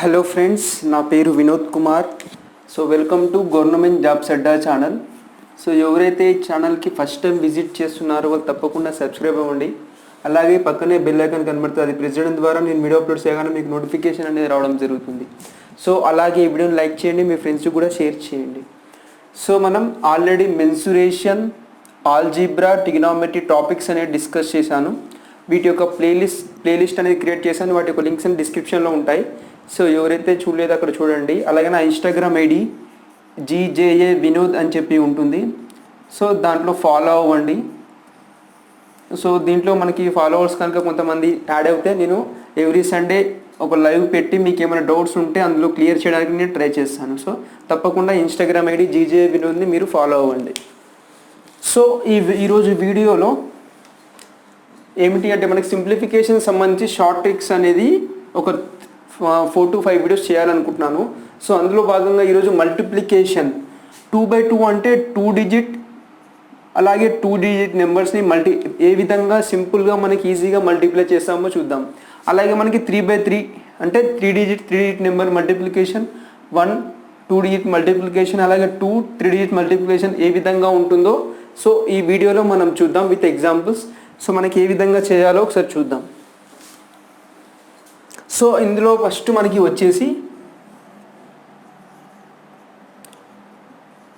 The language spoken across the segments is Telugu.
హలో ఫ్రెండ్స్, నా పేరు Vinod Kumar. So welcome to government jobs Adda channel. So ఎవరైతే ఈ ఛానల్కి ఫస్ట్ టైం విజిట్ చేస్తున్నారో వాళ్ళు తప్పకుండా సబ్స్క్రైబ్ అవ్వండి. అలాగే పక్కనే బెల్ ఐకాన్ కనబడుతుంది, అది ప్రెస్ చేయడం ద్వారా నేను వీడియో అప్లోడ్ చేయగానే మీకు నోటిఫికేషన్ అనేది రావడం జరుగుతుంది. సో అలాగే ఈ వీడియోని లైక్ చేయండి, మీ ఫ్రెండ్స్కి కూడా షేర్ చేయండి. సో మనం already mensuration, algebra, trigonometry topics అనేది డిస్కస్ చేశాను. వీటి యొక్క ప్లేలిస్ట్ అనేది క్రియేట్ చేశాను. వాటి యొక్క లింక్స్ అని డిస్క్రిప్షన్లో ఉంటాయి. సో ఎవరైతే చూడలేదో అక్కడ చూడండి. అలాగే నా ఇన్స్టాగ్రామ్ ఐడి GJA వినోద్ అని చెప్పి ఉంటుంది. సో దాంట్లో ఫాలో అవ్వండి. సో దీంట్లో మనకి ఫాలోవర్స్ కనుక కొంతమంది యాడ్ అవుతే నేను ఎవ్రీ సండే ఒక లైవ్ పెట్టి మీకు ఏమైనా డౌట్స్ ఉంటే అందులో క్లియర్ చేయడానికి నేను ట్రై చేస్తాను. సో తప్పకుండా ఇన్స్టాగ్రామ్ ఐడి GJA వినోద్ని మీరు ఫాలో అవ్వండి. సో ఈరోజు వీడియోలో ఏమిటి అంటే మనకి సింప్లిఫికేషన్ సంబంధించి షార్ట్ ట్రిక్స్ అనేది ఒక 4 to 5 వీడియోస్ చేయాలనుకుంటున్నాను. సో అందులో భాగంగా ఈరోజు మల్టిప్లికేషన్ 2/2 అంటే 2 డిజిట్, అలాగే 2 డిజిట్ నెంబర్స్ని ఏ విధంగా సింపుల్గా మనకి ఈజీగా మల్టిప్లై చేస్తామో చూద్దాం. అలాగే మనకి 3/3 అంటే 3 digit number multiplication, 1 2 digit multiplication, అలాగే 2 3 డిజిట్ మల్టిప్లికేషన్ ఏ విధంగా ఉంటుందో సో ఈ వీడియోలో మనం చూద్దాం విత్ ఎగ్జాంపుల్స్. సో మనకి ఏ విధంగా చేయాలో ఒకసారి చూద్దాం. సో ఇందులో ఫస్ట్ మనకి వచ్చేసి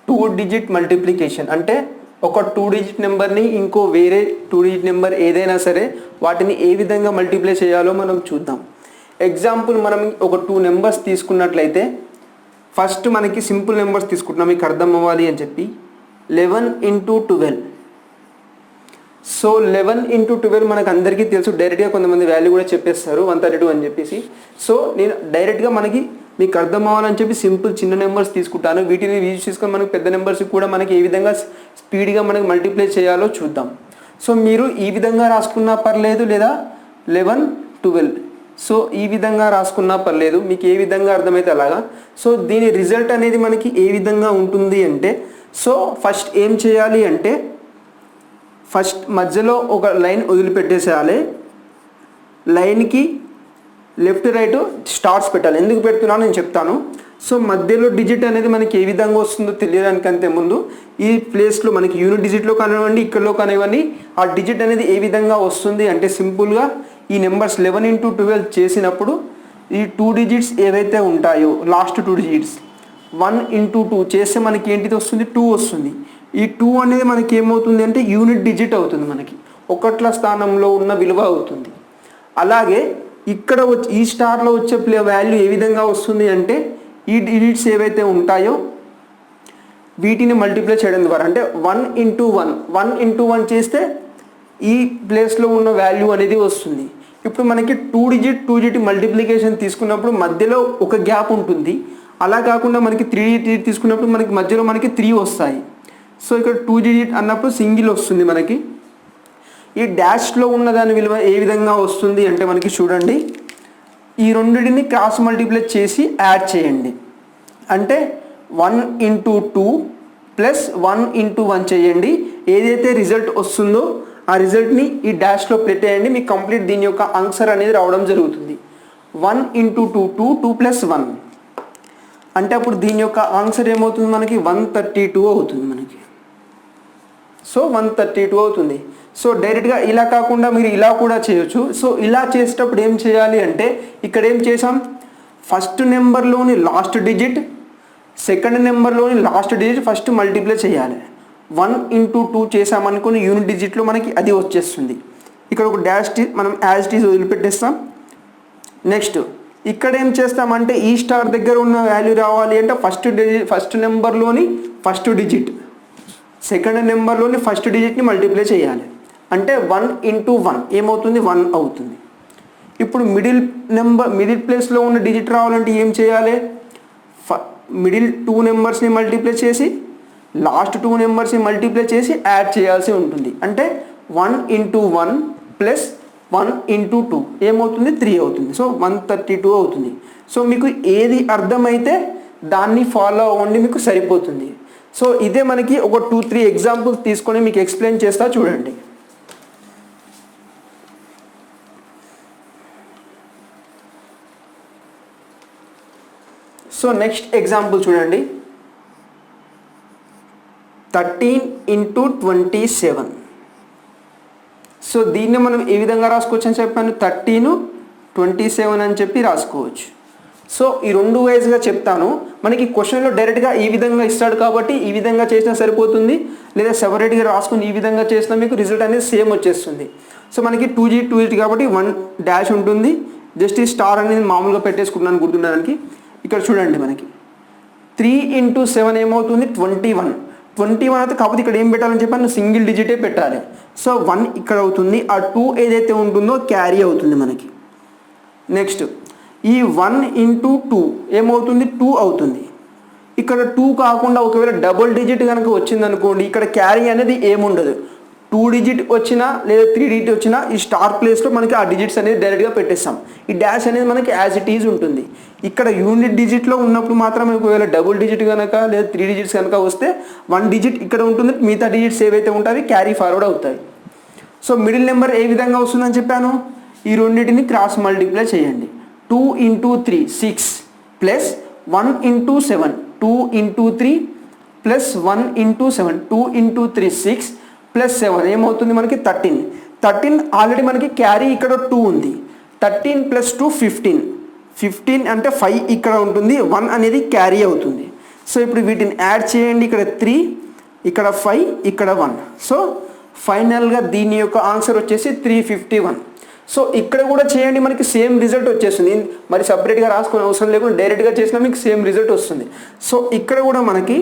2 డిజిట్ మల్టిప్లికేషన్ అంటే ఒక 2 డిజిట్ నెంబర్ని ఇంకో వేరే 2 డిజిట్ నెంబర్ ఏదైనా సరే వాటిని ఏ విధంగా మల్టిప్లై చేయాలో మనం చూద్దాం. ఎగ్జాంపుల్ మనం ఒక 2 నెంబర్స్ తీసుకున్నట్లయితే ఫస్ట్ మనకి సింపుల్ నెంబర్స్ తీసుకుంటున్నాం మీకు అర్థం అవ్వాలి అని చెప్పి. 11 into 12. సో 11 into 12 మనకు అందరికీ తెలుసు. డైరెక్ట్గా కొంతమంది వాల్యూ కూడా చెప్పేస్తారు 132 అని చెప్పేసి. సో నేను డైరెక్ట్గా మనకి మీకు అర్థం అవ్వాలని చెప్పి సింపుల్ చిన్న నెంబర్స్ తీసుకుంటాను. వీటిని యూజ్ చేసుకొని మనకి పెద్ద నెంబర్స్ కూడా మనకి ఏ విధంగా స్పీడ్గా మనకి మల్టిప్లై చేయాలో చూద్దాం. సో మీరు ఈ విధంగా రాసుకున్నా పర్లేదు, లేదా 11 12 సో ఈ విధంగా రాసుకున్నా పర్లేదు, మీకు ఏ విధంగా అర్థమైతే అలాగా. సో దీని రిజల్ట్ అనేది మనకి ఏ విధంగా ఉంటుంది అంటే, సో ఫస్ట్ ఏం చేయాలి అంటే ఫస్ట్ మధ్యలో ఒక లైన్ వదిలిపెట్టేసేయాలి. లైన్కి లెఫ్ట్ రైట్ స్టార్స్ పెట్టాలి. ఎందుకు పెడుతున్నాను నేను చెప్తాను. సో మధ్యలో డిజిట్ అనేది మనకి ఏ విధంగా వస్తుందో తెలియడానికంటే ముందు ఈ ప్లేస్లో మనకి యూనిట్ డిజిట్లో కానివ్వండి, ఇక్కడలో కానివ్వండి, ఆ డిజిట్ అనేది ఏ విధంగా వస్తుంది అంటే సింపుల్గా ఈ నెంబర్స్ 11 into 12 చేసినప్పుడు ఈ 2 డిజిట్స్ ఏవైతే ఉంటాయో లాస్ట్ 2 డిజిట్స్ 1 into 2 చేస్తే మనకి ఏంటిది వస్తుంది, 2 వస్తుంది. ఈ 2 అనేది మనకి ఏమవుతుంది అంటే యూనిట్ డిజిట్ అవుతుంది, మనకి ఒకట్ల స్థానంలో ఉన్న విలువ అవుతుంది. అలాగే ఇక్కడ ఈ స్టార్లో వచ్చే వాల్యూ ఏ విధంగా వస్తుంది అంటే ఈ డిజిట్స్ ఏవైతే ఉంటాయో వీటిని మల్టిప్లై చేయడం ద్వారా అంటే 1 into 1 చేస్తే ఈ ప్లేస్లో ఉన్న వాల్యూ అనేది వస్తుంది. ఇప్పుడు మనకి 2 డిజిట్ మల్టిప్లికేషన్ తీసుకున్నప్పుడు మధ్యలో ఒక గ్యాప్ ఉంటుంది. అలా కాకుండా మనకి 3 డిజిట్ తీసుకున్నప్పుడు మనకి మధ్యలో మనకి 3 వస్తాయి. సో ఇక్కడ 2 డిజిట్ అన్నప్పుడు సింగిల్ వస్తుంది మనకి. ఈ డాష్లో ఉన్న దాని విలువ ఏ విధంగా వస్తుంది అంటే మనకి చూడండి, ఈ రెండింటిని క్రాస్ మల్టిప్లై చేసి యాడ్ చేయండి. అంటే 1 into 2 ప్లస్ 1 into 1 చేయండి. ఏదైతే రిజల్ట్ వస్తుందో ఆ రిజల్ట్ని ఈ డాష్లో పెట్టేయండి. మీకు కంప్లీట్ దీని యొక్క ఆన్సర్ అనేది రావడం జరుగుతుంది. 1 into 2 2 plus 1 అంటే అప్పుడు దీని యొక్క ఆన్సర్ ఏమవుతుంది మనకి 132 అవుతుంది మనకి. సో 132 అవుతుంది. సో డైరెక్ట్గా ఇలా కాకుండా మీరు ఇలా కూడా చేయొచ్చు. సో ఇలా చేసేటప్పుడు ఏం చేయాలి అంటే ఇక్కడ ఏం చేసాం, ఫస్ట్ నెంబర్లోని లాస్ట్ డిజిట్, సెకండ్ నెంబర్లోని లాస్ట్ డిజిట్ ఫస్ట్ మల్టిప్లై చేయాలి. 1 into 2 చేసామనుకుని యూనిట్ డిజిట్లో మనకి అది వచ్చేస్తుంది. ఇక్కడ ఒక డాష్ మనం యాజ్ టీజ్ వదిలిపెట్టేస్తాం. నెక్స్ట్ ఇక్కడ ఏం చేస్తామంటే ఈ స్టార్ దగ్గర ఉన్న వాల్యూ రావాలి అంటే ఫస్ట్ నెంబర్లోని ఫస్ట్ డిజిట్, సెకండ్ నెంబర్లోని ఫస్ట్ డిజిట్ని మల్టిప్లై చేయాలి. అంటే 1 into 1 ఏమవుతుంది, 1 అవుతుంది. ఇప్పుడు మిడిల్ ప్లేస్లో ఉన్న డిజిట్ రావాలంటే ఏం చేయాలి, మిడిల్ 2 నెంబర్స్ని మల్టిప్లై చేసి లాస్ట్ 2 నెంబర్స్ని మల్టిప్లై చేసి యాడ్ చేయాల్సి ఉంటుంది. అంటే 1 into 1 ప్లస్ 1 into 2 ఏమవుతుంది, 3 అవుతుంది. సో 132 అవుతుంది. సో మీకు ఏది అర్థమైతే దాన్ని ఫాలో అవ్వండి, మీకు సరిపోతుంది. సో ఇదే మనకి ఒక 2-3 ఎగ్జాంపుల్స్ తీసుకొని మీకు ఎక్స్ప్లెయిన్ చేస్తా చూడండి. సో నెక్స్ట్ ఎగ్జాంపుల్ చూడండి, 13 into 27. సో దీన్ని మనం ఏ విధంగా రాసుకోవచ్చు అని చెప్పాను, 13 27 అని చెప్పి రాసుకోవచ్చు. సో ఈ రెండు వైజ్గా చెప్తాను. మనకి క్వశ్చన్లో డైరెక్ట్గా ఈ విధంగా ఇస్తాడు కాబట్టి ఈ విధంగా చేసినా సరిపోతుంది, లేదా సెపరేట్గా రాసుకొని ఈ విధంగా చేసినా మీకు రిజల్ట్ అనేది సేమ్ వచ్చేస్తుంది. సో మనకి 2G కాబట్టి 1 డాష్ ఉంటుంది. జస్ట్ ఈ స్టార్ అనేది మామూలుగా పెట్టేసుకుంటున్నాను గుర్తుండడానికి. ఇక్కడ చూడండి మనకి 3 into 7 ఏమవుతుంది, 21 అయితే కాకపోతే ఇక్కడ ఏం పెట్టాలని చెప్పాను, సింగిల్ డిజిటే పెట్టాలి. సో 1 ఇక్కడ అవుతుంది, ఆ 2 ఏదైతే ఉంటుందో క్యారీ అవుతుంది మనకి. నెక్స్ట్ ఈ 1 into 2 ఏమవుతుంది, 2 అవుతుంది. ఇక్కడ 2 కాకుండా ఒకవేళ డబుల్ డిజిట్ కనుక వచ్చింది అనుకోండి, ఇక్కడ క్యారీ అనేది ఏముండదు. 2 డిజిట్ వచ్చినా లేదా 3 డిజిట్ వచ్చినా ఈ స్టార్ ప్లేస్లో మనకి ఆ డిజిట్స్ అనేది డైరెక్ట్గా పెట్టేస్తాం. ఈ డాష్ అనేది మనకి యాజ్ ఇట్ ఈజ్ ఉంటుంది. ఇక్కడ యూనిట్ డిజిట్లో ఉన్నప్పుడు మాత్రమే ఒకవేళ డబుల్ డిజిట్ కనుక లేదా 3 డిజిట్స్ కనుక వస్తే 1 డిజిట్ ఇక్కడ ఉంటుంది, మిగతా డిజిట్స్ ఏవైతే ఉంటాయి క్యారీ ఫార్వర్డ్ అవుతాయి. సో మిడిల్ నెంబర్ ఏ విధంగా వస్తుందని చెప్పాను, ఈ రెండింటిని క్రాస్ మల్టిప్లై చేయండి. 2 into 3 6 plus 1 into 7 2 into 3 plus 1 into 7 2 into 3 6 plus 7 ఏమవుతుంది మనకి 13 ఆల్రెడీ మనకి క్యారీ ఇక్కడ 2 ఉంది. 13 ప్లస్ 2 15 అంటే 5 ఇక్కడ ఉంటుంది, 1 అనేది క్యారీ అవుతుంది. సో ఇప్పుడు వీటిని యాడ్ చేయండి, ఇక్కడ 3 ఇక్కడ 5 ఇక్కడ 1. సో ఫైనల్గా దీని యొక్క ఆన్సర్ వచ్చేసి 351. సో ఇక్కడ కూడా చేయండి, మనకి సేమ్ రిజల్ట్ వచ్చేస్తుంది. మరి సపరేట్గా రాసుకునే అవసరం లేకుండా డైరెక్ట్గా చేసినా మీకు సేమ్ రిజల్ట్ వస్తుంది. సో ఇక్కడ కూడా మనకి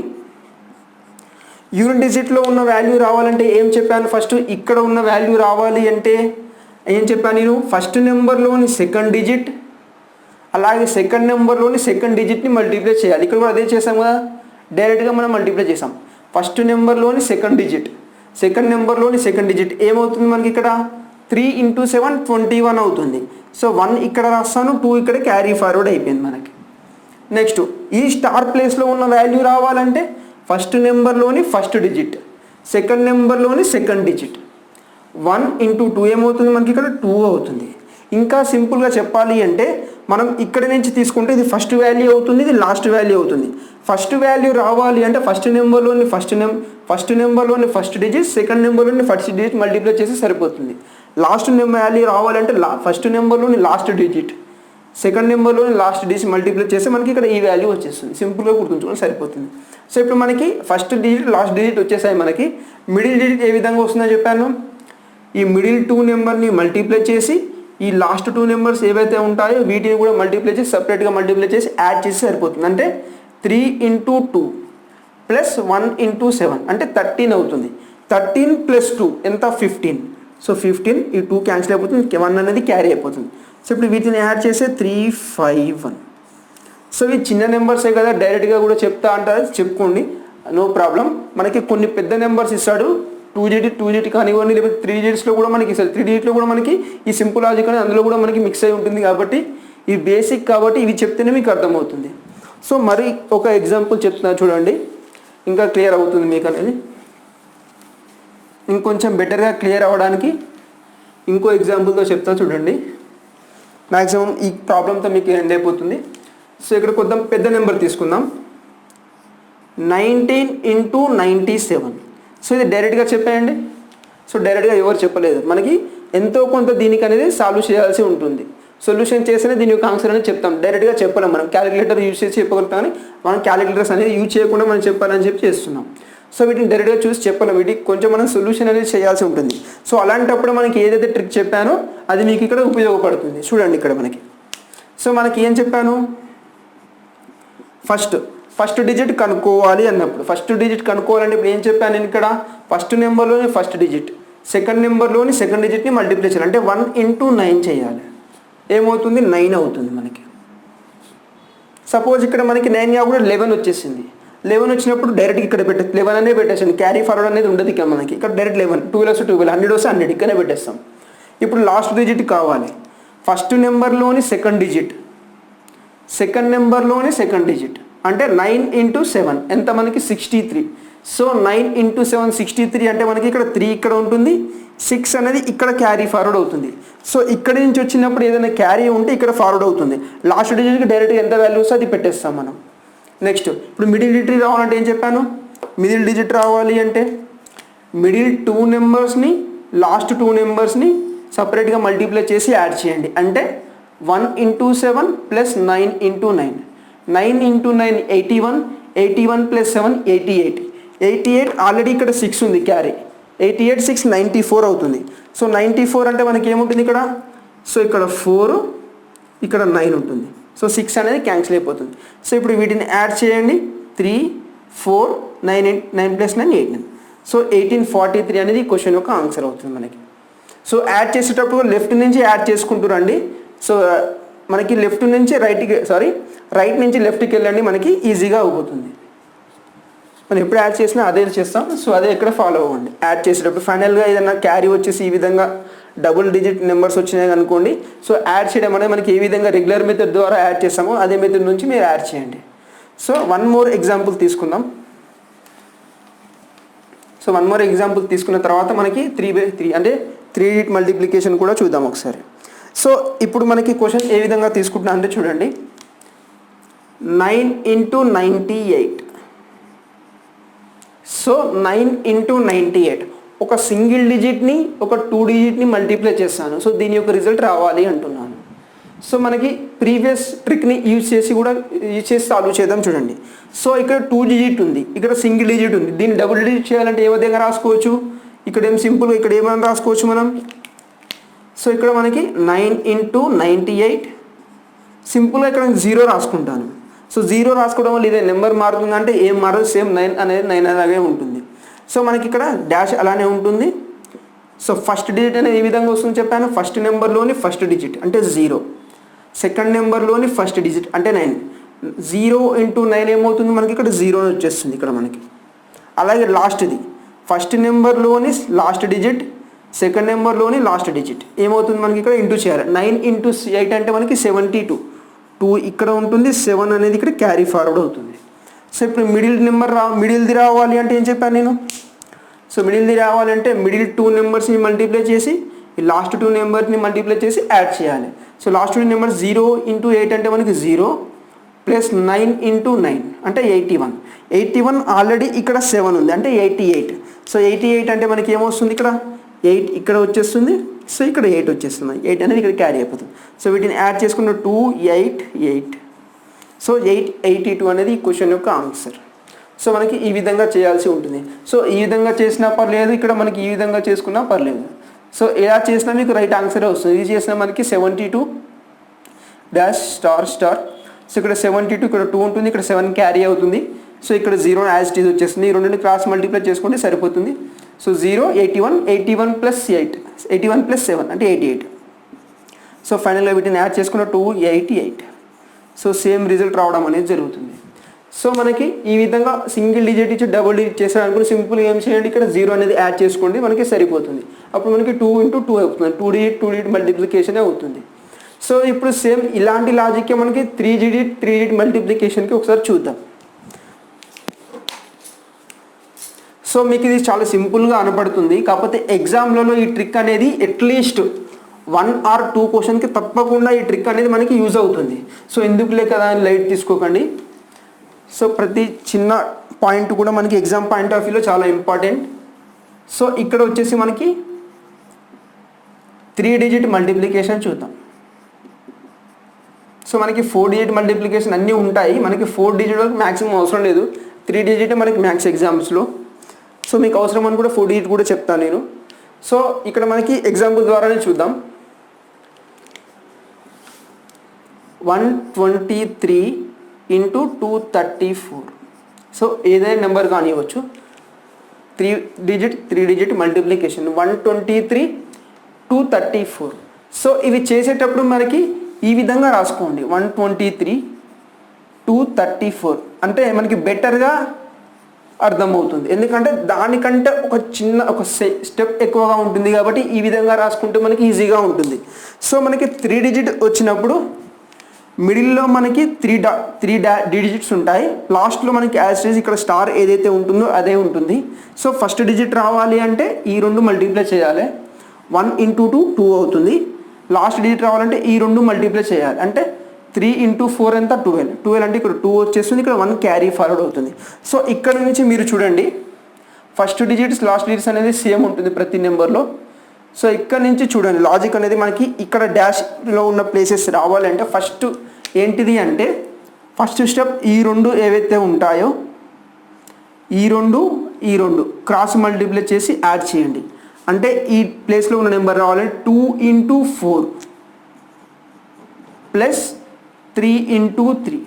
యూనిట్ డిజిట్లో ఉన్న వాల్యూ రావాలంటే ఏం చెప్పాను, ఫస్ట్ ఇక్కడ ఉన్న వాల్యూ రావాలి అంటే ఏం చెప్పాను నేను, ఫస్ట్ నెంబర్లోని సెకండ్ డిజిట్ అలాగే సెకండ్ నెంబర్లోని సెకండ్ డిజిట్ని మల్టిప్లై చేయాలి. ఇక్కడ కూడా అదే చేసాం కదా, డైరెక్ట్గా మనం మల్టిప్లై చేసాం. ఫస్ట్ నెంబర్లోని సెకండ్ డిజిట్, సెకండ్ నెంబర్లోని సెకండ్ డిజిట్ ఏమవుతుంది మనకి ఇక్కడ 3 into 7 21 అవుతుంది. సో 1 ఇక్కడ రాస్తాను, 2 ఇక్కడ క్యారీ ఫార్వర్డ్ అయిపోయింది మనకి. నెక్స్ట్ ఈ స్టార్ ప్లేస్లో ఉన్న వాల్యూ రావాలంటే ఫస్ట్ నెంబర్లోని ఫస్ట్ డిజిట్, సెకండ్ నెంబర్లోని సెకండ్ డిజిట్. 1 into 2 ఏమవుతుంది మనకి ఇక్కడ 2 అవుతుంది. ఇంకా సింపుల్గా చెప్పాలి అంటే మనం ఇక్కడ నుంచి తీసుకుంటే ఇది ఫస్ట్ వాల్యూ అవుతుంది, ఇది లాస్ట్ వాల్యూ అవుతుంది. ఫస్ట్ వాల్యూ రావాలి అంటే ఫస్ట్ నెంబర్లోని ఫస్ట్ డిజిట్, సెకండ్ నెంబర్లోని ఫస్ట్ డిజిట్ మల్టిప్లై చేసి సరిపోతుంది. లాస్ట్ నెంబర్ వాల్యూ రావాలంటే ఫస్ట్ నెంబర్లోని లాస్ట్ డిజిట్, సెకండ్ నెంబర్లోని లాస్ట్ డిజిట్ మల్టిప్లై చేస్తే మనకి ఇక్కడ ఈ వాల్యూ వచ్చేస్తుంది. సింపుల్గా గుర్తుంచుకొని సరిపోతుంది. సో ఇప్పుడు మనకి ఫస్ట్ డిజిట్ లాస్ట్ డిజిట్ వచ్చేసాయి. మనకి మిడిల్ డిజిట్ ఏ విధంగా వస్తుందో చెప్పాను, ఈ మిడిల్ 2 నెంబర్ని మల్టిప్లై చేసి ఈ లాస్ట్ 2 నెంబర్స్ ఏవైతే ఉంటాయో వీటిని కూడా మల్టిప్లై చేసి సపరేట్గా మల్టిప్లై చేసి యాడ్ చేసి సరిపోతుంది. అంటే 3 into 2 ప్లస్ 1 into 7 అంటే 13 అవుతుంది. 13 ప్లస్ 2 ఎంత 15. సో 15 ఈ 2 క్యాన్సిల్ అయిపోతుంది, 1 అనేది క్యారీ అయిపోతుంది. సో ఇప్పుడు వీటిని యాడ్ చేస్తే 351. సో ఇవి చిన్న నెంబర్సే కదా, డైరెక్ట్గా కూడా చెప్తా అంటారు, చెప్పుకోండి, నో ప్రాబ్లం. మనకి కొన్ని పెద్ద నెంబర్స్ ఇస్తాడు, 2 digit కానివ్వండి, లేకపోతే 3 digitsలో కూడా మనకి ఇస్తారు. 3 digitలో కూడా మనకి ఈ సింపుల్ లాజిక్ అని అందులో కూడా మనకి మిక్స్ అయి ఉంటుంది. కాబట్టి ఈ బేసిక్ కాబట్టి ఇవి చెప్తేనే మీకు అర్థమవుతుంది. సో మరి ఒక ఎగ్జాంపుల్ చెప్తున్నా చూడండి, ఇంకా క్లియర్ అవుతుంది మీకు అనేది. ఇంకొంచెం బెటర్గా క్లియర్ అవ్వడానికి ఇంకో ఎగ్జాంపుల్తో చెప్తా చూడండి. మ్యాక్సిమం ఈ ప్రాబ్లంతో మీకు ఎండ్ అయిపోతుంది. సో ఇక్కడ కొంచెం పెద్ద నెంబర్ తీసుకుందాం, 19 into 97. సో ఇది డైరెక్ట్గా చెప్పేయండి. సో డైరెక్ట్గా ఎవరు చెప్పలేదు, మనకి ఎంతో కొంత దీనికి అనేది సాల్వ్ చేయాల్సి ఉంటుంది. సొల్యూషన్ చేస్తేనే దీని యొక్క ఆన్సర్ అనేది చెప్తాం, డైరెక్ట్గా చెప్పలేం. మనం క్యాలిక్యులేటర్ యూజ్ చేసి చెప్పగలుగుతాం, కానీ మనం క్యాలిక్యులేటర్స్ అనేది యూజ్ చేయకుండా మనం చెప్పాలని చెప్పి చేస్తున్నాం. సో వీటిని డైరెక్ట్గా చూసి చెప్పలేం, వీటికి కొంచెం మనం సొల్యూషన్ అనేది చేయాల్సి ఉంటుంది. సో అలాంటప్పుడు మనకి ఏదైతే ట్రిక్ చెప్పానో అది మీకు ఇక్కడ ఉపయోగపడుతుంది. చూడండి ఇక్కడ మనకి, సో మనకి ఏం చెప్పాను, ఫస్ట్ డిజిట్ కనుక్కోవాలి అన్నప్పుడు ఫస్ట్ డిజిట్ కనుక్కోవాలంటే ఇప్పుడు ఏం చెప్పాను నేను ఇక్కడ, ఫస్ట్ నెంబర్లోని ఫస్ట్ డిజిట్, సెకండ్ నెంబర్లోని సెకండ్ డిజిట్ని మల్టిప్లై చేయాలి. అంటే 1 into 9 చేయాలి. ఏమవుతుంది 9 అవుతుంది మనకి. సపోజ్ ఇక్కడ మనకి 9 కాకుండా 11 వచ్చేసింది. 11 వచ్చినప్పుడు డైరెక్ట్ ఇక్కడ 11 అనే పెట్టేసాను, క్యారీ ఫార్వర్డ్ అనేది ఉండదు ఇక్కడ మనకి. ఇక్కడ డైరెక్ట్ 11, 12 100 వస్తే 100 ఇక్కడనే పెట్టేస్తాం. ఇప్పుడు లాస్ట్ డిజిట్ కావాలి, ఫస్ట్ నెంబర్లోని సెకండ్ డిజిట్, సెకండ్ నెంబర్లోని సెకండ్ డిజిట్. అంటే 9 into 7 ఎంత మనకి 63. సో 9 into 7 63 అంటే మనకి ఇక్కడ 3 ఇక్కడ ఉంటుంది, 6 అనేది ఇక్కడ క్యారీ ఫార్వర్డ్ అవుతుంది. సో ఇక్కడ నుంచి వచ్చినప్పుడు ఏదైనా క్యారీ ఉంటే ఇక్కడ ఫార్వర్డ్ అవుతుంది. లాస్ట్ డిజిట్కి డైరెక్ట్గా ఎంత వాల్యూ వస్తే అది పెట్టేస్తాం మనం. నెక్స్ట్ ఇప్పుడు మిడిల్ డిజిట్ రావాలంటే ఏం చెప్పాను, మిడిల్ డిజిట్ రావాలి అంటే మిడిల్ 2 నెంబర్స్ని లాస్ట్ 2 నెంబర్స్ని సపరేట్గా మల్టిప్లై చేసి యాడ్ చేయండి. అంటే 1 × 7 + 9 × 9, 9 × 9 81, 81 + 7 88, 88 ఆల్రెడీ ఇక్కడ 6 ఉంది క్యారీ, 88 6 94 అవుతుంది. సో 94 అంటే మనకి ఏముంటుంది ఇక్కడ, సో ఇక్కడ 4 ఇక్కడ 9 ఉంటుంది. సో 6 అనేది క్యాన్సిల్ అయిపోతుంది. సో ఇప్పుడు వీటిని యాడ్ చేయండి, 3 4 9 9 + 9 18. సో 1843 అనేది క్వశ్చన్ యొక్క ఆన్సర్ అవుతుంది మనకి. సో యాడ్ చేసేటప్పుడు లెఫ్ట్ నుంచి యాడ్ చేసుకుంటూ రండి. సో మనకి లెఫ్ట్ నుంచి రైట్ నుంచి లెఫ్ట్కి వెళ్ళండి, మనకి ఈజీగా అయిపోతుంది. మనం ఎప్పుడు యాడ్ చేసినా అదే చేస్తాం. సో అదే ఇక్కడ ఫాలో అవ్వండి. యాడ్ చేసేటప్పుడు ఫైనల్గా ఏదైనా క్యారీ వచ్చేసి ఈ విధంగా డబుల్ డిజిట్ నెంబర్స్ వచ్చినాయి అనుకోండి, సో యాడ్ చేయడం అనేది మనకి ఏ విధంగా రెగ్యులర్ మెథడ్ ద్వారా యాడ్ చేస్తామో అదే మెథడ్ నుంచి మీరు యాడ్ చేయండి. సో వన్ మోర్ ఎగ్జాంపుల్ తీసుకుందాం. సో వన్ మోర్ ఎగ్జాంపుల్ తీసుకున్న తర్వాత మనకి 3/3 అంటే 3 డిజిట్ మల్టిప్లికేషన్ కూడా చూద్దాం ఒకసారి. సో ఇప్పుడు మనకి క్వశ్చన్ ఏ విధంగా తీసుకుంటున్నా అంటే చూడండి, 9 × 98. సో 9 × 98 ఒక సింగిల్ డిజిట్ని ఒక 2 డిజిట్ని మల్టిప్లై చేస్తాను. సో దీని యొక్క రిజల్ట్ రావాలి అంటున్నాను. సో మనకి ప్రీవియస్ ట్రిక్ని యూజ్ చేసి సాల్వ్ చేద్దాం చూడండి. సో ఇక్కడ 2 డిజిట్ ఉంది, ఇక్కడ సింగిల్ డిజిట్ ఉంది. దీన్ని డబుల్ డిజిట్ చేయాలంటే ఏ విధంగా రాసుకోవచ్చు, ఇక్కడ ఏం సింపుల్గా ఇక్కడ ఏమైనా రాసుకోవచ్చు మనం. సో ఇక్కడ మనకి 9 × 98 సింపుల్గా ఇక్కడ 0 రాసుకుంటాను. సో 0 రాసుకోవడం వల్ల ఇదే నెంబర్ మారుతుంది అంటే ఏం మారదు, సేమ్ 9 అనేది 9 అలాగే ఉంటుంది. సో మనకి ఇక్కడ డాష్ అలానే ఉంటుంది. సో ఫస్ట్ డిజిట్ అనేది ఏ విధంగా వస్తుందో చెప్పాను, ఫస్ట్ నెంబర్లోని ఫస్ట్ డిజిట్ అంటే 0, సెకండ్ నెంబర్లోని ఫస్ట్ డిజిట్ అంటే 9. 0 × 9 ఏమవుతుంది మనకి ఇక్కడ 0 వచ్చేస్తుంది ఇక్కడ మనకి. అలాగే లాస్ట్ది ఫస్ట్ నెంబర్లోని లాస్ట్ డిజిట్, సెకండ్ నెంబర్లోని లాస్ట్ డిజిట్ ఏమవుతుంది మనకి ఇక్కడ ఇంటూ చేయాలి. 9 × 8 అంటే మనకి 72, 2 ఇక్కడ ఉంటుంది, 7 అనేది ఇక్కడ క్యారీ ఫార్వర్డ్ అవుతుంది. సో ఇప్పుడు మిడిల్ది రావాలి అంటే ఏం చెప్పాను నేను. సో మిడిల్ది రావాలంటే మిడిల్ 2 నెంబర్స్ని మల్టిప్లై చేసి ఈ లాస్ట్ 2 నెంబర్ని మల్టిప్లై చేసి యాడ్ చేయాలి. సో లాస్ట్ 2 నెంబర్స్ 0 × 8 అంటే మనకి 0 + 9 × 9 అంటే 81. 81 ఆల్రెడీ ఇక్కడ 7 ఉంది అంటే 88. సో 88 అంటే మనకి ఏమొస్తుంది ఇక్కడ 8 ఇక్కడ వచ్చేస్తుంది. సో ఇక్కడ 8 వచ్చేస్తుంది, 8 అనేది ఇక్కడ క్యారీ అయిపోతుంది. సో వీటిని యాడ్ చేసుకున్న 2 8 8. సో 882 అనేది ఈ క్వశ్చన్ యొక్క ఆన్సర్. సో మనకి ఈ విధంగా చేయాల్సి ఉంటుంది. సో ఈ విధంగా చేసినా పర్లేదు, ఇక్కడ మనకి ఈ విధంగా చేసుకున్నా పర్లేదు. సో ఎలా చేసినా మీకు రైట్ ఆన్సరే వస్తుంది. ఇది చేసినా మనకి 72 డాష్ ***. సో ఇక్కడ 72 ఇక్కడ 2 ఉంటుంది, ఇక్కడ 7 క్యారీ అవుతుంది. సో ఇక్కడ 0 యాజ్ ఇట్ ఈజ్ వచ్చేస్తుంది. ఈ రెండుని క్రాస్ మల్టిప్లై చేసుకుంటే సరిపోతుంది. సో 0 81 81 + 8 81 + 7 అంటే 88. సో ఫైనల్గా వీటిని యాడ్ చేసుకున్న 288. సో సేమ్ రిజల్ట్ రావడం అనేది జరుగుతుంది. సో మనకి ఈ విధంగా సింగిల్ డిజిట్ ఇచ్చి డబుల్ డిజిట్ చేసారనుకుని సింపుల్ ఏం చేయండి, ఇక్కడ 0 అనేది యాడ్ చేసుకోండి, మనకి సరిపోతుంది. అప్పుడు మనకి 2 × 2 అవుతుంది, 2 డిజిట్ మల్టిప్లికేషన్ అవుతుంది. సో ఇప్పుడు సేమ్ ఇలాంటి లాజిక్కే మనకి 3 డిజిట్ మల్టిప్లికేషన్కి ఒకసారి చూద్దాం. సో మీకు ఇది చాలా సింపుల్గా కనపడుతుంది, కాకపోతే ఎగ్జామ్లలో ఈ ట్రిక్ అనేది అట్లీస్ట్ 1 or 2 క్వశ్చన్కి తప్పకుండా ఈ ట్రిక్ అనేది మనకి యూజ్ అవుతుంది. సో ఎందుకులే కదా అని లైట్ తీసుకోకండి. సో ప్రతి చిన్న పాయింట్ కూడా మనకి ఎగ్జామ్ పాయింట్ ఆఫ్ వ్యూలో చాలా ఇంపార్టెంట్. సో ఇక్కడ వచ్చేసి మనకి 3 డిజిట్ మల్టిప్లికేషన్ చూద్దాం. సో మనకి 4 డిజిట్ మల్టిప్లికేషన్ అన్నీ ఉంటాయి, మనకి 4 డిజిట్ వరకు మ్యాక్సిమం అవసరం లేదు, 3 డిజిట్ మనకి మ్యాథ్స్ ఎగ్జామ్స్లో. సో మీకు అవసరం అని కూడా 4 డిజిట్ కూడా చెప్తాను నేను. సో ఇక్కడ మనకి ఎగ్జాంపుల్ ద్వారానే చూద్దాం. 123 × 234. సో ఏదైనా నెంబర్ కానివ్వచ్చు, 3 డిజిట్ మల్టిప్లికేషన్ 123 234. సో ఇవి చేసేటప్పుడు మనకి ఈ విధంగా రాసుకోండి, 123 234 అంటే మనకి బెటర్గా అర్థమవుతుంది. ఎందుకంటే దానికంటే ఒక స్టెప్ ఎక్కువగా ఉంటుంది కాబట్టి ఈ విధంగా రాసుకుంటే మనకి ఈజీగా ఉంటుంది. సో మనకి 3 డిజిట్ వచ్చినప్పుడు మిడిల్లో మనకి 3 డిజిట్స్ ఉంటాయి, లాస్ట్లో మనకి యాజ్ ఇక్కడ స్టార్ ఏదైతే ఉంటుందో అదే ఉంటుంది. సో ఫస్ట్ డిజిట్ రావాలి అంటే ఈ 2 మల్టిప్లై చేయాలి, 1 × 2 2 అవుతుంది. లాస్ట్ డిజిట్ రావాలంటే ఈ 2 మల్టిప్లై చేయాలి అంటే 3 ఇంటూ 4 ఎంత 12 అంటే ఇక్కడ 2 వచ్చేస్తుంది, ఇక్కడ 1 క్యారీ ఫార్వర్డ్ అవుతుంది. సో ఇక్కడ నుంచి మీరు చూడండి ఫస్ట్ డిజిట్స్ లాస్ట్ డిజిట్స్ అనేది సేమ్ ఉంటుంది ప్రతి నెంబర్లో. సో ఇక్కడ నుంచి చూడండి లాజిక్ అనేది మనకి ఇక్కడ డాష్లో ఉన్న ప్లేసెస్ రావాలంటే ఫస్ట్ ఏంటిది అంటే ఫస్ట్ స్టెప్ ఈ రెండు ఏవైతే ఉంటాయో ఈ రెండు క్రాస్ మల్టిప్లై చేసి యాడ్ చేయండి. అంటే ఈ ప్లేస్లో ఉన్న నెంబర్ రావాలంటే 2 into 4 plus 3 into 3,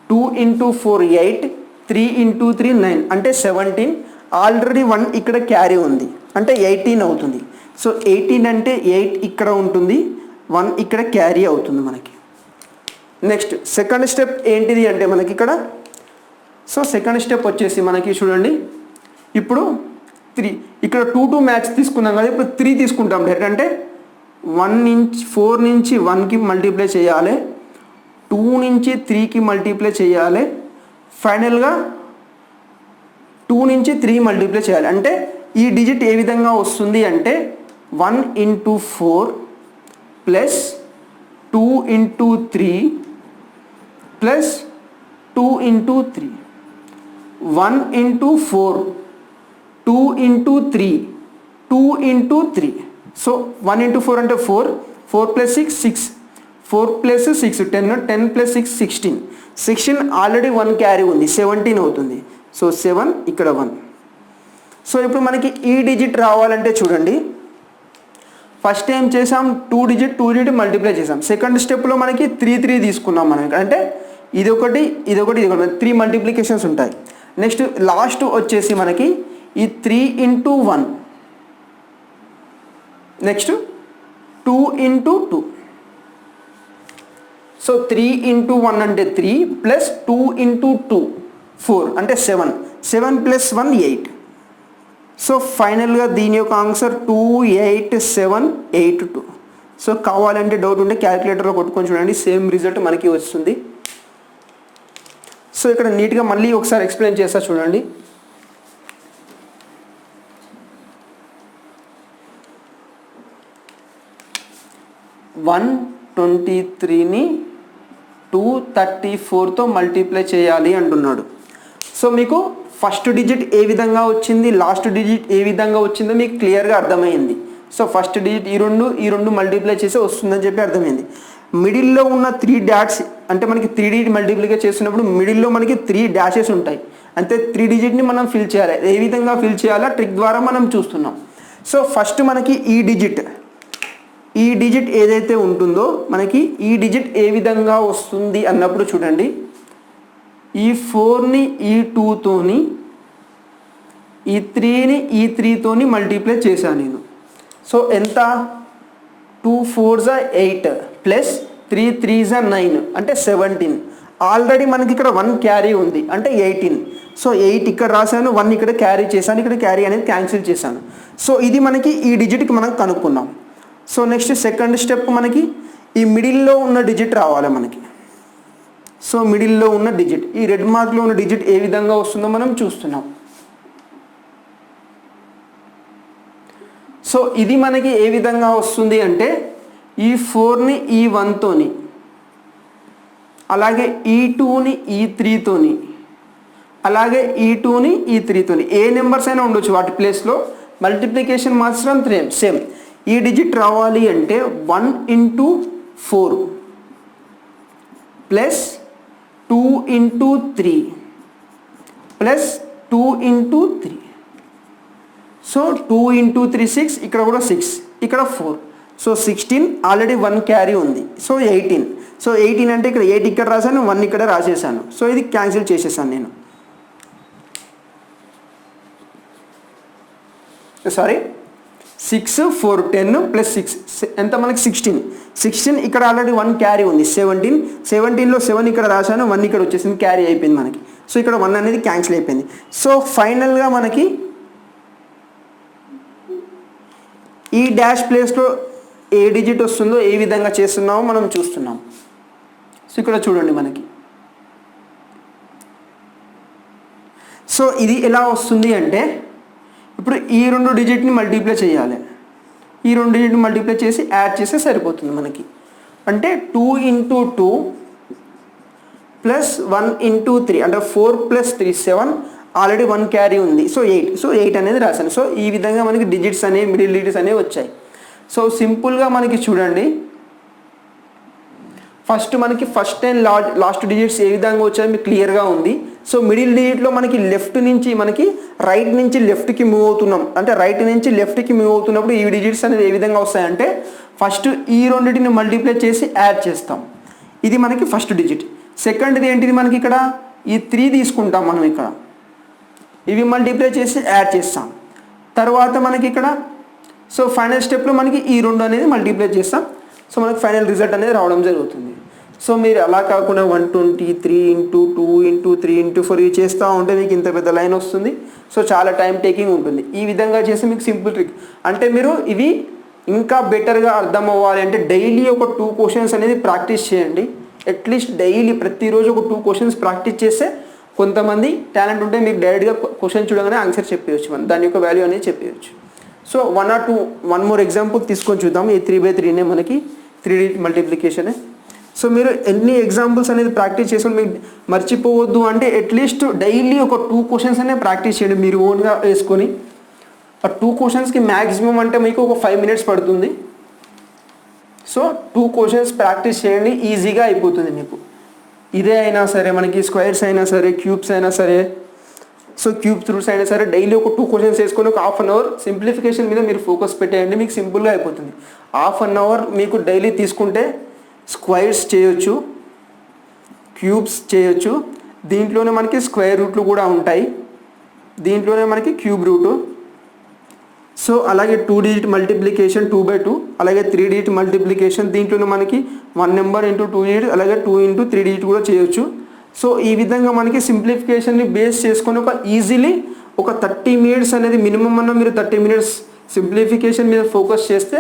2 into 4 8, 3 into 3 9 అంటే 17. ఆల్రెడీ 1 ఇక్కడ క్యారీ ఉంది అంటే 18 అవుతుంది. సో 18 అంటే 8 ఇక్కడ ఉంటుంది, 1 ఇక్కడ క్యారీ అవుతుంది మనకి. నెక్స్ట్ సెకండ్ స్టెప్ ఏంటిది అంటే మనకి ఇక్కడ సో సెకండ్ స్టెప్ వచ్చేసి మనకి చూడండి ఇప్పుడు 3 ఇక్కడ 2 మ్యాచ్ తీసుకున్నాం కదా, ఇప్పుడు 3 తీసుకుంటాం డైరెక్ట్. అంటే 4 నుంచి 1కి మల్టిప్లై చేయాలి, 2 నుంచి 3కి మల్టిప్లై చేయాలి, ఫైనల్గా 2 నుంచి 3 మల్టిప్లై చేయాలి. అంటే ఈ డిజిట్ ఏ విధంగా వస్తుంది అంటే 1 into 4 plus 2 into 3 plus 2 into 3, 1 into 4, 2 into 3, 2 into 3. So 1 into 4 అంటే 4, 4 plus 6 6, 4 plus 6 10, 10 plus 6 16, 16 already 1 carry ఉంది 17 అవుతుంది. సో 7 ఇక్కడ 1. సో ఇప్పుడు మనకి ఈ డిజిట్ రావాలంటే చూడండి ఫస్ట్ ఏం చేసాం 2 డిజిట్ మల్టిప్లై చేసాం. సెకండ్ స్టెప్లో మనకి 3 తీసుకున్నాం మనం ఇక్కడ. అంటే ఇదొకటి 3 మల్టిప్లికేషన్స్ ఉంటాయి. నెక్స్ట్ లాస్ట్ వచ్చేసి మనకి ఈ 3 into 1, next 2 into 2. So 3 into 1 అంటే 3 ప్లస్ 2 ఇంటూ 2 4 అంటే 7, 7 ప్లస్ 1 8. సో ఫైనల్గా దీని యొక్క ఆన్సర్ 2 8 7 8 2. సో కావాలంటే డౌట్ ఉంటే క్యాలిక్యులేటర్లో కొట్టుకొని చూడండి, సేమ్ రిజల్ట్ మనకి వస్తుంది. సో ఇక్కడ నీట్గా మళ్ళీ ఒకసారి ఎక్స్ప్లెయిన్ చేస్తా చూడండి. వన్ 23ని 234తో మల్టిప్లై చేయాలి అంటున్నాడు. సో మీకు ఫస్ట్ డిజిట్ ఏ విధంగా వచ్చింది, లాస్ట్ డిజిట్ ఏ విధంగా వచ్చిందో మీకు క్లియర్గా అర్థమైంది. సో ఫస్ట్ డిజిట్ ఈ రెండు మల్టిప్లై చేసి వస్తుందని చెప్పి అర్థమైంది. మిడిల్లో ఉన్న 3 డాట్స్ అంటే మనకి 3 డిజిట్ మల్టిప్లికేట్ చేస్తున్నప్పుడు మిడిల్లో మనకి 3 డాషెస్ ఉంటాయి. అంటే 3 డిజిట్ని మనం ఫిల్ చేయాలి. ఏ విధంగా ఫిల్ చేయాలో ట్రిక్ ద్వారా మనం చూస్తున్నాం. సో ఫస్ట్ మనకి ఈ డిజిట్ ఏదైతే ఉంటుందో మనకి ఈ డిజిట్ ఏ విధంగా వస్తుంది అన్నప్పుడు చూడండి ఈ 4ని ఈ 2తోని, ఈ 3ని ఈ 3తోని మల్టిప్లై చేశాను నేను. సో ఎంత 2 4s 8 ప్లస్ 3 3s 9 అంటే 17. ఆల్రెడీ మనకి ఇక్కడ 1 క్యారీ ఉంది అంటే 18. సో 8 ఇక్కడ రాశాను, 1 ఇక్కడ క్యారీ చేశాను, ఇక్కడ క్యారీ అనేది క్యాన్సిల్ చేశాను. సో ఇది మనకి ఈ డిజిట్కి మనం కనుక్కున్నాం. సో నెక్స్ట్ సెకండ్ స్టెప్ మనకి ఈ మిడిల్లో ఉన్న డిజిట్ రావాలి మనకి. సో మిడిల్లో ఉన్న డిజిట్ ఈ రెడ్ మార్క్లో ఉన్న డిజిట్ ఏ విధంగా వస్తుందో మనం చూస్తున్నాం. సో ఇది మనకి ఏ విధంగా వస్తుంది అంటే ఈ 4ని ఈ 1తోని, అలాగే ఈ 2ని ఈ 3తోని, అలాగే ఈ 2ని ఈ 3తోని ఏ నెంబర్స్ అయినా ఉండొచ్చు వాటి ప్లేస్లో మల్టిప్లికేషన్ మాత్రం సేమ్. ఈ డిజిట్ రావాలి అంటే 1 into 4 plus 2 into 3 plus 2 into 3. So 2 into 3 6, ఇక్కడ కూడా 6, ఇక్కడ 4. సో 16 ఆల్రెడీ 1 క్యారీ ఉంది. సో 18. సో 18 అంటే ఇక్కడ 8 ఇక్కడ రాశాను, 1 ఇక్కడ రాసేసాను. సో ఇది క్యాన్సిల్ చేసేసాను నేను. సారీ 6 4 10 ప్లస్ 6 ఎంత మనకి 16 ఇక్కడ ఆల్రెడీ 1 క్యారీ ఉంది 17లో 7 ఇక్కడ రాశాను, 1 ఇక్కడ వచ్చేసింది, క్యారీ అయిపోయింది మనకి. సో ఇక్కడ 1 అనేది క్యాన్సిల్ అయిపోయింది. సో ఫైనల్గా మనకి ఈ డాష్ ప్లేస్లో ఏ డిజిట్ వస్తుందో ఏ విధంగా చేస్తున్నామో మనం చూస్తున్నాం. సో ఇక్కడ చూడండి మనకి. సో ఇది ఎలా వస్తుంది అంటే ఇప్పుడు ఈ 2 డిజిట్ని మల్టిప్లై చేయాలి. ఈ 2 డిజిట్ని మల్టిప్లై చేసి యాడ్ చేస్తే సరిపోతుంది మనకి. అంటే 2 ఇంటూ 2 ప్లస్ 1 ఇంటూ 3 అంటే 4 ప్లస్ 3 7, ఆల్రెడీ 1 క్యారీ ఉంది. సో 8 అనేది రాశాను. సో ఈ విధంగా మనకి డిజిట్స్ అనేవి మిడిల్ డిజిట్స్ అనేవి వచ్చాయి. సో సింపుల్గా మనకి చూడండి, ఫస్ట్ అండ్ లాస్ట్ డిజిట్స్ ఏ విధంగా వచ్చాయో మీకు క్లియర్గా ఉంది. సో మిడిల్ డిజిట్లో మనకి లెఫ్ట్ నుంచి మనకి రైట్ నుంచి లెఫ్ట్కి మూవ్ అవుతున్నాం, అంటే రైట్ నుంచి లెఫ్ట్కి మూవ్ అవుతున్నప్పుడు ఈ డిజిట్స్ అనేది ఏ విధంగా వస్తాయంటే ఫస్ట్ ఈ రెండింటిని మల్టిప్లై చేసి యాడ్ చేస్తాం. ఇది మనకి ఫస్ట్ డిజిట్. సెకండ్ది ఏంటిది, మనకి ఇక్కడ ఈ 3 తీసుకుంటాం మనం, ఇక్కడ ఇవి మల్టిప్లై చేసి యాడ్ చేస్తాం. తర్వాత మనకి ఇక్కడ సో ఫైనల్ స్టెప్లో మనకి ఈ 2 అనేది మల్టిప్లై చేస్తాం. సో మనకి ఫైనల్ రిజల్ట్ అనేది రావడం జరుగుతుంది. సో మీరు అలా కాకుండా 123 ఇంటూ 2 ఇంటూ 3 ఇంటూ 4 ఇవి చేస్తూ ఉంటే మీకు ఇంత పెద్ద లైన్ వస్తుంది. సో చాలా టైం టేకింగ్ ఉంటుంది. ఈ విధంగా చేసి మీకు సింపుల్ ట్రిక్, అంటే మీరు ఇవి ఇంకా బెటర్గా అర్థం అవ్వాలి అంటే డైలీ ఒక 2 క్వశ్చన్స్ అనేది ప్రాక్టీస్ చేయండి. అట్లీస్ట్ డైలీ ప్రతిరోజు ఒక 2 క్వశ్చన్స్ ప్రాక్టీస్ చేస్తే కొంతమంది టాలెంట్ ఉంటే మీకు డైరెక్ట్గా క్వశ్చన్ చూడగానే ఆన్సర్ చెప్పేయచ్చు, మనం దాని యొక్క వాల్యూ అనేది చెప్పేయచ్చు. So 1 or 2 one more example తీసుకొని చూద్దాం. ఈ 3/3నే మనకి 3 డిజిట్ మల్టిప్లికేషనే. సో మీరు ఎన్ని ఎగ్జాంపుల్స్ అనేది ప్రాక్టీస్ చేసుకొని మీకు మర్చిపోవద్దు అంటే అట్లీస్ట్ డైలీ ఒక 2 క్వశ్చన్స్ అనేది ప్రాక్టీస్ చేయండి మీరు ఓన్గా వేసుకొని. ఆ 2 క్వశ్చన్స్కి మ్యాక్సిమం అంటే మీకు ఒక 5 minutes పడుతుంది. సో 2 క్వశ్చన్స్ ప్రాక్టీస్ చేయండి, ఈజీగా అయిపోతుంది మీకు. ఇదే అయినా సరే, మనకి స్క్వేర్స్ అయినా సరే, క్యూబ్స్ అయినా సరే, సో క్యూబ్స్ రూట్స్ అయినా సరే, డైలీ ఒక 2 క్వశ్చన్స్ వేసుకొని ఒక ½ hour సింప్లిఫికేషన్ మీద మీరు ఫోకస్ పెట్టేయండి, మీకు సింపుల్గా అయిపోతుంది. ½ hour మీకు డైలీ తీసుకుంటే స్క్వేర్స్ చేయొచ్చు, క్యూబ్స్ చేయొచ్చు. దీంట్లోనే మనకి స్క్వేర్ రూట్లు కూడా ఉంటాయి, దీంట్లోనే మనకి క్యూబ్ రూటు. సో అలాగే 2 డిజిట్ మల్టిప్లికేషన్ 2/2, అలాగే 3 డిజిట్ మల్టిప్లికేషన్ దీంట్లోనే మనకి 1 నెంబర్ ఇంటూ 2 డిజిట్, అలాగే 2 ఇంటూ 3 డిజిట్ కూడా చేయొచ్చు. సో ఈ విధంగా మనకి సింప్లిఫికేషన్ని బేస్ చేసుకొని ఒక ఈజీలీ ఒక 30 minutes అనేది మినిమం అన్న మీరు 30 minutes సింప్లిఫికేషన్ మీద ఫోకస్ చేస్తే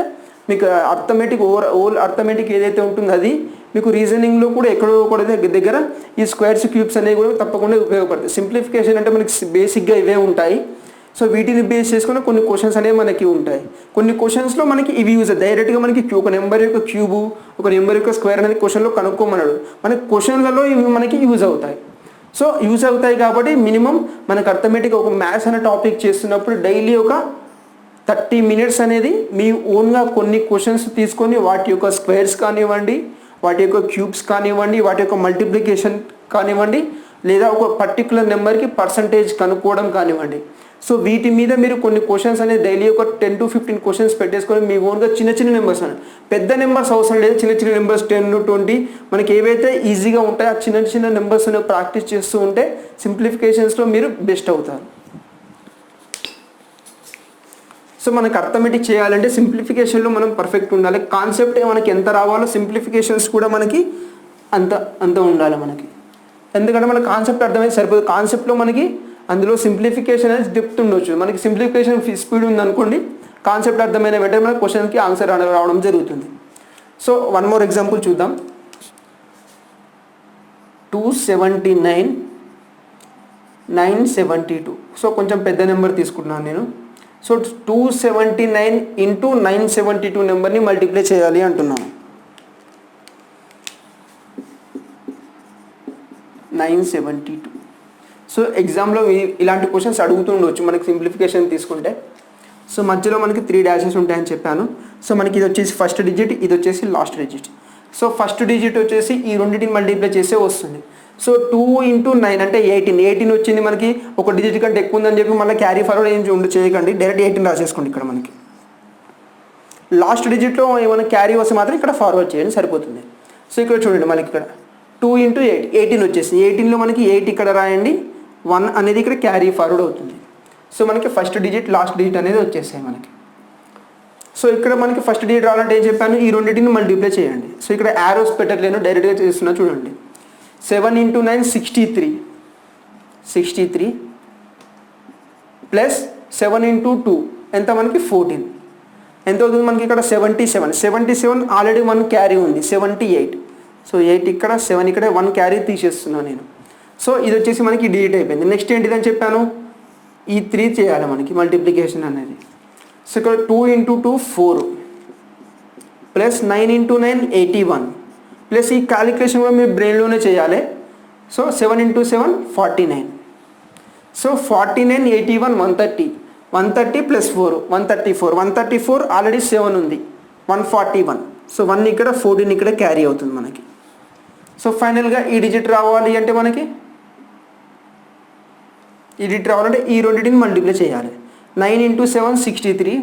మీకు అర్థమెటిక్ ఏదైతే ఉంటుందో అది మీకు రీజనింగ్లో కూడా ఎక్కడో కూడా దగ్గర ఈ స్క్వేర్స్ క్యూబ్స్ అనేవి కూడా తప్పకుండా ఉపయోగపడతాయి. సింప్లిఫికేషన్ అంటే మనకి బేసిక్గా ఇవే ఉంటాయి. సో వీటిని బేస్ చేసుకుని కొన్ని క్వశ్చన్స్ అనేవి మనకి ఉంటాయి. కొన్ని క్వశ్చన్స్లో మనకి ఇవి యూజ్ డైరెక్ట్గా మనకి ఒక నెంబర్ యొక్క క్యూబు, ఒక నెంబర్ యొక్క స్క్వేర్ అనేది క్వశ్చన్లో కనుక్కోమన్నాడు. మనకి క్వశ్చన్లలో ఇవి మనకి యూజ్ అవుతాయి. సో యూజ్ అవుతాయి కాబట్టి మినిమం మనకు అర్థమెటిక్ ఒక మ్యాథ్స్ అనే టాపిక్ చేస్తున్నప్పుడు డైలీ ఒక 30 minutes అనేది మీ ఓన్గా కొన్ని క్వశ్చన్స్ తీసుకొని వాటి యొక్క స్క్వేర్స్ కానివ్వండి, వాటి యొక్క క్యూబ్స్ కానివ్వండి, వాటి యొక్క మల్టిప్లికేషన్ కానివ్వండి, లేదా ఒక పర్టికులర్ నెంబర్కి పర్సంటేజ్ కనుక్కోవడం కానివ్వండి. సో వీటి మీద మీరు కొన్ని క్వశ్చన్స్ అనేది డైలీ ఒక 10 to 15 క్వశ్చన్స్ పెట్టేసుకొని మీ ఓన్గా చిన్న నెంబర్స్ అని, పెద్ద నెంబర్స్ అవసరం లేదు, చిన్న నెంబర్స్ 10 to 20 మనకి ఏవైతే ఈజీగా ఉంటాయో ఆ చిన్న నెంబర్స్ అనేవి ప్రాక్టీస్ చేస్తూ ఉంటే సింప్లిఫికేషన్స్లో మీరు బెస్ట్ అవుతారు. సో మనకు అర్థమెటిక్ చేయాలంటే సింప్లిఫికేషన్లో మనం పర్ఫెక్ట్ ఉండాలి. కాన్సెప్ట్ మనకి ఎంత రావాలో సింప్లిఫికేషన్స్ కూడా మనకి అంత ఉండాలి మనకి. ఎందుకంటే మన కాన్సెప్ట్ అర్థమైతే సరిపోదు. కాన్సెప్ట్లో మనకి అందులో సింప్లిఫికేషన్ అనేది డెప్త్ ఉండొచ్చు. మనకి సింప్లిఫికేషన్ స్పీడ్ ఉందనుకోండి, కాన్సెప్ట్ అర్థమైన వెంటనే మనకి క్వశ్చన్కి ఆన్సర్ రావడం జరుగుతుంది. సో వన్ మోర్ ఎగ్జాంపుల్ చూద్దాం. 279 972. సో కొంచెం పెద్ద నెంబర్ తీసుకుంటున్నాను నేను. సో 279 ఇంటూ 972 నెంబర్ని మల్టిప్లై చేయాలి అంటున్నాను. 972. సో ఎగ్జామ్లో ఇలాంటి క్వశ్చన్స్ అడుగుతూ ఉండవచ్చు మనకి సింప్లిఫికేషన్ తీసుకుంటే. సో మధ్యలో మనకి 3 dashes ఉంటాయని చెప్పాను. సో మనకి ఇది వచ్చేసి ఫస్ట్ డిజిట్, ఇది వచ్చేసి last digit. So first digit వచ్చేసి ఈ రెండింటిని మల్టిప్లై చేస్తే వస్తుంది. సో 2 ఇంటూ 9 అంటే 18 వచ్చింది మనకి. ఒక డిజిట్ కంటే ఎక్కువ ఉందని చెప్పి మళ్ళీ క్యారీ ఫార్వర్డ్ ఏం చేయకండి, డైరెక్ట్ 18 రాసేసుకోండి ఇక్కడ మనకి. లాస్ట్ డిజిట్లో ఏమైనా క్యారీ వస్తే మాత్రం ఇక్కడ ఫార్వర్డ్ చేయండి సరిపోతుంది. సో ఇక్కడ చూడండి మనకి ఇక్కడ 2 ఇంటూ 8 18 వచ్చేసింది. 18లో మనకి 8 ఇక్కడ రాయండి, 1 అనేది ఇక్కడ క్యారీ ఫార్వర్డ్ అవుతుంది. సో మనకి ఫస్ట్ డిజిట్ లాస్ట్ డిజిట్ అనేది వచ్చేసాయి మనకి. సో ఇక్కడ మనకి ఫస్ట్ డిజిట్ రావాలంటే ఏం చెప్పాను, ఈ రెండింటిని మల్టిప్లై చేయండి. సో ఇక్కడ యారోస్ పెట్టట్లేను, డైరెక్ట్గా చేస్తున్నా చూడండి. 7 ఇంటూ 9 63 ప్లస్ 7 ఇంటూ 2 ఎంత మనకి 14. ఎంత అవుతుంది మనకి ఇక్కడ 77 ఆల్రెడీ 1 క్యారీ ఉంది 78. సో 8 ఇక్కడ 7 ఇక్కడ 1 క్యారీ తీసేస్తున్నాను నేను. సో ఇది వచ్చేసి మనకి డిజిట్ అయిపోయింది. నెక్స్ట్ ఏంటిదని చెప్పాను, ఈ 3 చేయాలి మనకి మల్టిప్లికేషన్ అనేది. సో ఇక్కడ 2 ఇంటూ 2 4 ప్లస్ 9 ఇంటూ 9 81 ప్లస్ ఈ క్యాలిక్యులేషన్ కూడా మీరు బ్రెయిన్లోనే చేయాలి. So 7 into 7 49. So 49 81 130 130 plus 4 134 134 already 7 ఉంది 141. సో 1 ఇక్కడ 14 ఇక్కడ క్యారీ అవుతుంది మనకి. సో ఫైనల్గా ఈ డిజిట్ రావాలి అంటే మనకి ఈ డిజిట్ రావాలంటే ఈ రెండింటిని మల్టిప్లై చేయాలి. 9 ఇంటూ 7 63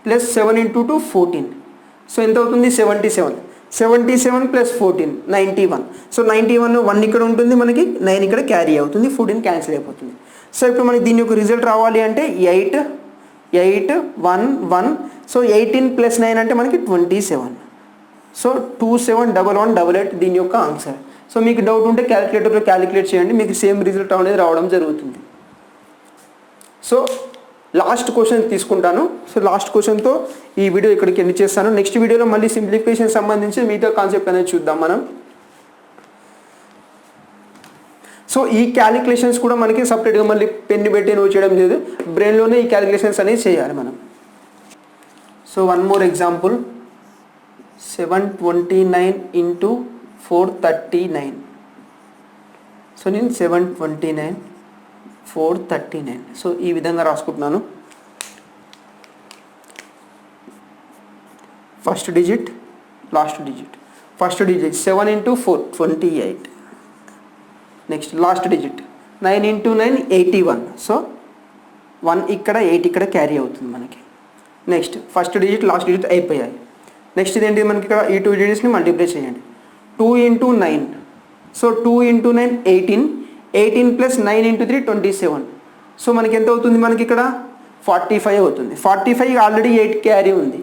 ప్లస్ 7 ఇంటూ 2 14. సో ఎంత అవుతుంది 77 77 ప్లస్ 14 91. సో 91 1 ఇక్కడ ఉంటుంది మనకి 9 ఇక్కడ క్యారీ అవుతుంది 14 క్యాన్సిల్ అయిపోతుంది. సో ఇప్పుడు మనకి దీని యొక్క రిజల్ట్ రావాలి అంటే 8 8 1 1. సో 18 ప్లస్ 9 అంటే మనకి 27. సో 271188 దీని యొక్క ఆన్సర్. సో మీకు డౌట్ ఉంటే క్యాలిక్యులేటర్లో క్యాలిక్యులేట్ చేయండి, మీకు సేమ్ రిజల్ట్ అనేది రావడం జరుగుతుంది. సో లాస్ట్ క్వశ్చన్ తీసుకుంటాను. సో లాస్ట్ క్వశ్చన్తో ఈ వీడియో ఇక్కడికి ఎండ్ చేస్తాను. నెక్స్ట్ వీడియోలో మళ్ళీ సింప్లిఫికేషన్ సంబంధించి మిగతా కాన్సెప్ట్ అనేది చూద్దాం మనం. సో ఈ క్యాలిక్యులేషన్స్ కూడా మనకి సపరేట్గా మళ్ళీ పెన్ను పెట్టి నోట్ చేయడం లేదు, బ్రెయిన్లోనే ఈ క్యాలిక్యులేషన్స్ అనేది చేయాలి మనం. So one more example 729 into 439. So నేను 729 439. సో ఈ విధంగా రాసుకుంటున్నాను. First digit last digit. First digit 7 into 4 28. Next last digit 9 into 9 81. So 1 ఇక్కడ 8 ఇక్కడ క్యారీ అవుతుంది మనకి. Next first digit last digit అయిపోయాయి. నెక్స్ట్ ఇదేంటి మనకి ఇక్కడ ఈ 2 డిజిట్స్ని మల్టిప్లై చేయండి. 2 into 9. So 2 into 9 18 18 plus 9 into 3 27. So మనకి ఎంత అవుతుంది మనకి ఇక్కడ 45 అవుతుంది. 45 ఆల్రెడీ 8 క్యారీ ఉంది.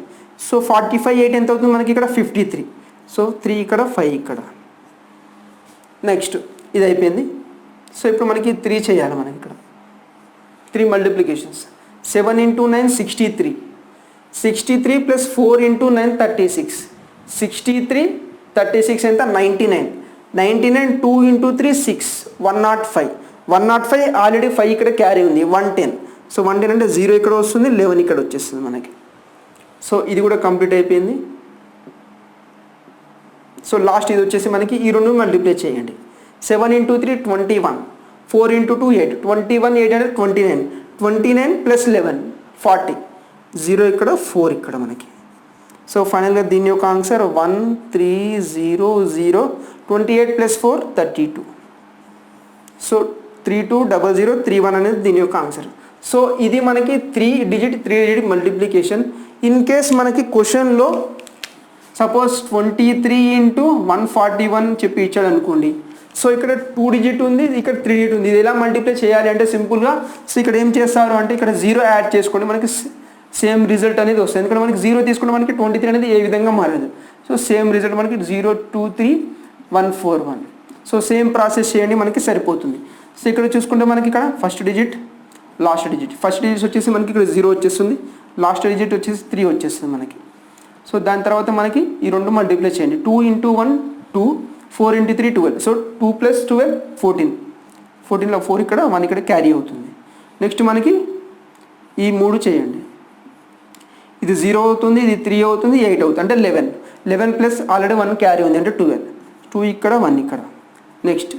సో 45 8 ఎంత అవుతుంది మనకి ఇక్కడ 53. సో 3 ఇక్కడ 5 ఇక్కడ. నెక్స్ట్ ఇది అయిపోయింది. సో ఇప్పుడు మనకి 3 చేయాలి మనకి ఇక్కడ 3 మల్టిప్లికేషన్స్. 7 ఇంటూ 9 63 63 ప్లస్ 4 ఇంటూ 9 36 63 36 ఎంత 99 99 2 ఇంటూ 3 6 105 105 ఆల్రెడీ 5 ఇక్కడ క్యారీ ఉంది 110. సో 110 అంటే 0 ఇక్కడ వస్తుంది 11 ఇక్కడ వచ్చేస్తుంది మనకి. సో ఇది కూడా కంప్లీట్ అయిపోయింది. సో లాస్ట్ ఇది వచ్చేసి మనకి ఈ రెండు మల్టిప్లై చేయండి. 7 ఇంటూ 3 21 4 ఇంటూ 2 8 21 8 అంటే 29 29 ప్లస్ 11 40 0 ఇక్కడ 4 ఇక్కడ మనకి. సో ఫైనల్గా దీని యొక్క ఆన్సర్ 1300 28 ప్లస్ 4 32. సో 320031 అనేది దీని యొక్క ఆన్సర్. సో ఇది మనకి 3 డిజిట్ మల్టిప్లికేషన్. ఇన్ కేస్ మనకి క్వశ్చన్లో సపోజ్ 23 ఇంటూ 141 చెప్పి ఇచ్చాడు అనుకోండి. సో ఇక్కడ 2 డిజిట్ ఉంది, ఇక్కడ 3 డిజిట్ ఉంది. ఇది ఎలా మల్టిప్లై చేయాలి అంటే సింపుల్గా సో ఇక్కడ ఏం చేస్తారు అంటే ఇక్కడ 0 యాడ్ చేసుకోండి, మనకి సేమ్ రిజల్ట్ అనేది వస్తుంది. ఎందుకంటే మనకి 0 తీసుకుంటే మనకి 23 అనేది ఏ విధంగా మారదు. సో సేమ్ రిజల్ట్ మనకి 023141. సో సేమ్ ప్రాసెస్ చేయండి మనకి సరిపోతుంది. సో ఇక్కడ చూసుకుంటే మనకి ఇక్కడ first digit last digit. First digit వచ్చేసి మనకి ఇక్కడ 0 వచ్చేస్తుంది, లాస్ట్ డిజిట్ వచ్చేసి 3 వచ్చేస్తుంది మనకి. సో దాని తర్వాత మనకి ఈ రెండు మల్టిప్లై చేయండి. 2 ఇంటూ 1 2 4 ఇంటూ 3 12. సో 2 ప్లస్ 12 14 14లో 4 ఇక్కడ 1 ఇక్కడ క్యారీ అవుతుంది. నెక్స్ట్ మనకి ఈ 3 చేయండి. ఇది 0 అవుతుంది, ఇది 3 అవుతుంది, 8 అవుతుంది అంటే 11 11 ప్లస్ ఆల్రెడీ 1 క్యారీ ఉంది అంటే 12 2 ఇక్కడ 1 ఇక్కడ. నెక్స్ట్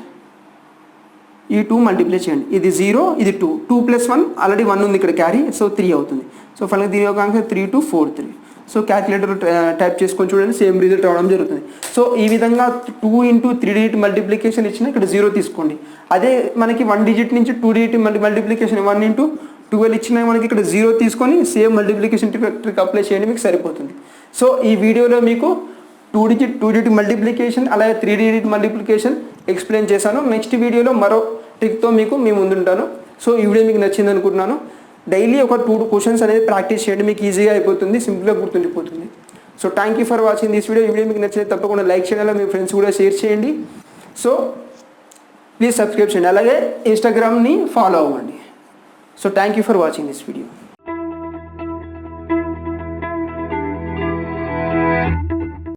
ఈ 2 మల్టిప్లై చేయండి. ఇది 0 ఇది 2 2 ప్లస్ 1 ఆల్రెడీ 1 ఉంది ఇక్కడ క్యారీ. సో 3 అవుతుంది. సో ఫైనల్గా దీని యొక్క ఆన్సర్ 3243. సో క్యాలిక్యులేటర్ టైప్ చేసుకొని చూడండి సేమ్ రిజల్ట్ రావడం జరుగుతుంది. సో ఈ విధంగా 2 ఇంటూ 3 డిజిట్ మల్టిప్లికేషన్ ఇచ్చిన ఇక్కడ 0 తీసుకోండి. అదే మనకి 1 డిజిట్ నుంచి 2 డిజిట్ మల్టిప్లికేషన్ 1 ఇంటూ 12 ఇచ్చిన మనకి ఇక్కడ 0 తీసుకొని సేమ్ మల్టిప్లికేషన్ ట్రిక్ అప్లై చేయండి, మీకు సరిపోతుంది. సో ఈ వీడియోలో మీకు 2 డిజిట్ మల్టిప్లికేషన్ అలాగే 3 డిజిట్ మల్టిప్లికేషన్ ఎక్స్ప్లెయిన్ చేశాను. నెక్స్ట్ వీడియోలో మరో ట్రిక్తో మీకు మీ ముందుంటాను. సో ఈ వీడియో మీకు నచ్చింది అనుకుంటున్నాను. డైలీ ఒక 2 క్వశ్చన్స్ అనేది ప్రాక్టీస్ చేయండి, మీకు ఈజీగా అయిపోతుంది, సింపుల్గా గుర్తుండిపోతుంది. So thank you for watching this video. ఈ వీడియో మీకు నచ్చితే తప్పకుండా లైక్ చేయాలి, మీ ఫ్రెండ్స్ కూడా షేర్ చేయండి. సో ప్లీజ్ సబ్స్క్రైబ్ చేయండి, అలాగే ఇన్స్టాగ్రామ్ని ఫాలో అవ్వండి. So thank you for watching this video.